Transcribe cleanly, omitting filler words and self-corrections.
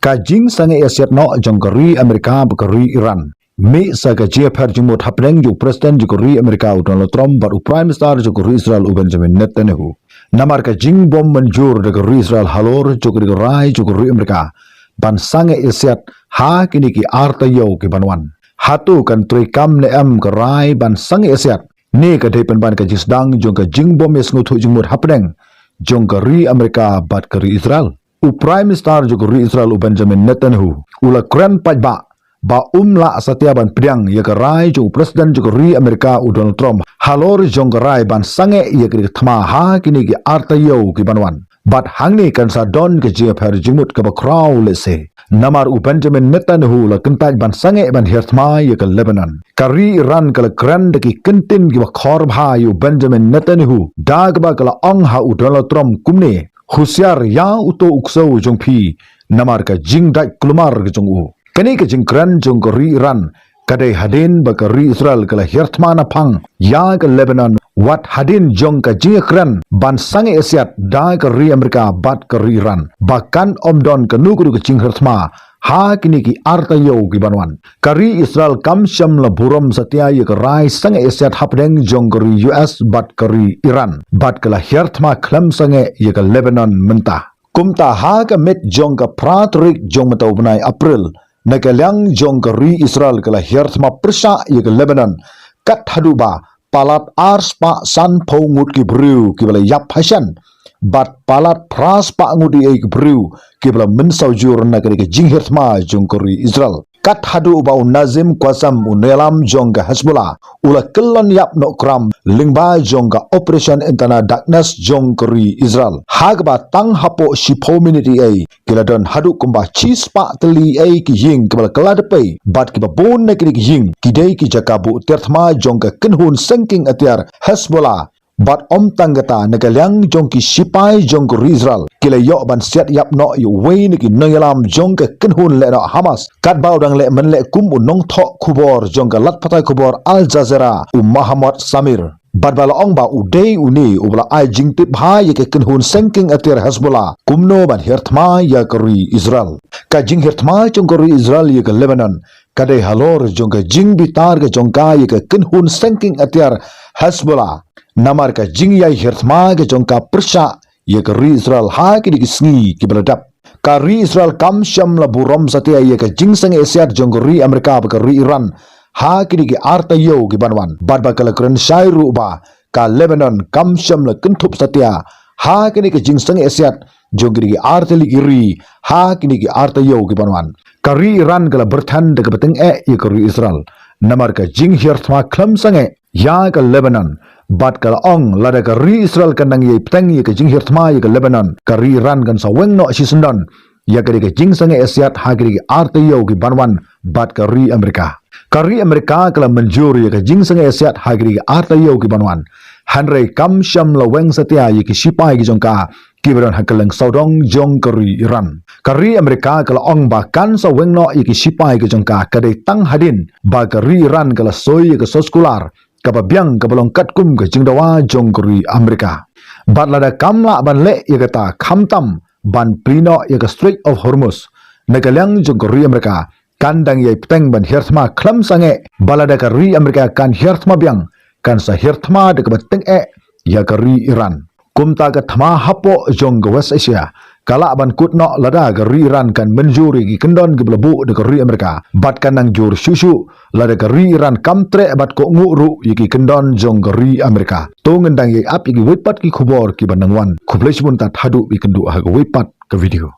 Kajing sange Asia no jongkari Amerika bakari Iran. Mi saga JFR jumut hapdeng ju Presiden jukuri Amerika Donald Trump baru Prime Minister jukuri Israel Benjamin Netanyahu. Namar kajing bom menjur jukuri Israel halor jukuri rai jukuri Amerika. Ban sange Asia ha kini ki arta yo ki banwan. Hatu kan trikam ne am ke rai ban sange Asia. Ni kadai penban kajis dang jong kajing bom yes ngutu jumut hapdeng jongkari Amerika bat kari Israel. Prime Minister jukuri Israel Benjamin Netanyahu. Ula keren pajba. Ba umla satia ban priang ya kerai jo Presiden jukuri Amerika Donald Trump halor jong kerai ban sange ya ke thma ha kini ki arta yo ki banwan bat hangni kan sa don ke JFR jimut ke bakraw lese namar Benjamin Netanyahu la kentaj ban sange ban herthma ya ke Lebanon kari Iran ke kran de ki kentin ki bakhor bha yu Benjamin Netanyahu dag ba kala ong ha Donald Trump kumne husiar ya uto ukso jong phi namar ka jing dai klumar ke jong u kini ke jingkran jong kari Iran kadai hadin bakari Israel kala hirtmana pang ya ke Lebanon wat hadin jong ka jingkran ban sange Asia da kari Amerika bat kari Iran bahkan omdon ke nugru ke jing hirtma ha kini ki arta yo ki banwan kari Israel kam syam la buram satya ye rai sange Asia hapdeng jong kari US bat kari Iran bat kala hirtma klam sange ye ke Lebanon mentah kumta ha ka met jong ka pratrik jong matau benai April Nakalang jong kari Israel kala hirthma persa ye ke Lebanon kat haduba palat ars pa san po ngut ki brew ki bala yap hasan bat palat pras pa ngudi ki brew ki bala mensau jur nakari ke jing hirthma jong kari Israel kat haduba nazim kwasam unelam jong ka Hezbollah ula kelon yap no kram lingba jong ka operation intana darkness jong kari Israel hagba tang hapo shipo minute ai kiladon hadu kumba cheese pa teli ai ki ying kebal keladepai bat ki babon na ki ying kidai ki jakabu terthma jong ka kenhun sinking atiar Hezbollah bat om tanggata nagalyang jong ki sipai jong ko Israel kila yo ban siat yap no yu wei ni ki nangalam jong ka kenhun le no Hamas kat bau dang le men le kum unong thok kubor jong ka lat patai kubor Al Jazeera Muhammad Samir bat bala ong ba udei uni ubla ai jing tip ha ye ke kenhun sinking atir Hezbollah kumno ban hirthma ya kari Israel ka jing hirthma jong kari Israel ye ke Lebanon kadai halor jong ka jing bitar ke jong ka ye ke kenhun sinking atir Hezbollah namar ka jing yai hirthma ke jong ka persa ye kari Israel ha ki sngi ki beladap kari Israel kam syam la burom satia ye ka jing sang Asia jong kari Amerika ba kari Iran ha kini ki arta yo ki banwan bad ba kala kren shairu ba ka Lebanon kam syam la kentup satia ha kini ki jing sang Asia jong kini ki arta li iri ha kini ki arta yo ki banwan kari Iran kala berthan de beteng ye kari Israel namar ka jing hirthma klam sange ya ka Lebanon bat kala ong lada kari Israel kanang ye peteng ye ka jing hirthma ye ka Lebanon kari Iran kan saweng no sisendon ya kari ka jing sange Asia ha kini ki arta yo ki banwan bat kari Amerika kala menjur ye ka jing sange Asia ha kini ki arta yo ki banwan hanrei kam syam la weng satia ye ki sipai ki jongka kiberon hakalang saudong jong kari Iran kari Amerika kala ong ba kan saweng no ye ki sipai ki jongka kadai tang hadin ba kari Iran kala soy ye ka soskular kababyang kabalong katkum ke jingdawa jong kari Amerika bat lada kamla ban le ye kata khamtam ban prino ye ka Strait of Hormuz nagalang jong kari Amerika kandang ye peteng ban hirthma klam sange balada kari Amerika kan hirthma byang kan sa hirthma de beteng ya kari Iran kumta ka thma hapo jong West Asia kala ban kutno lada kari Iran kan menjuri ki kendon ki blebu de kari Amerika bat kanang jur susu lada kari Iran kamtre bat ko nguru ki kendon jong kari Amerika to ngendang ye ap ki wipat ki khubor ki banangwan khublish mun tat hadu ki kendu ha wipat ke video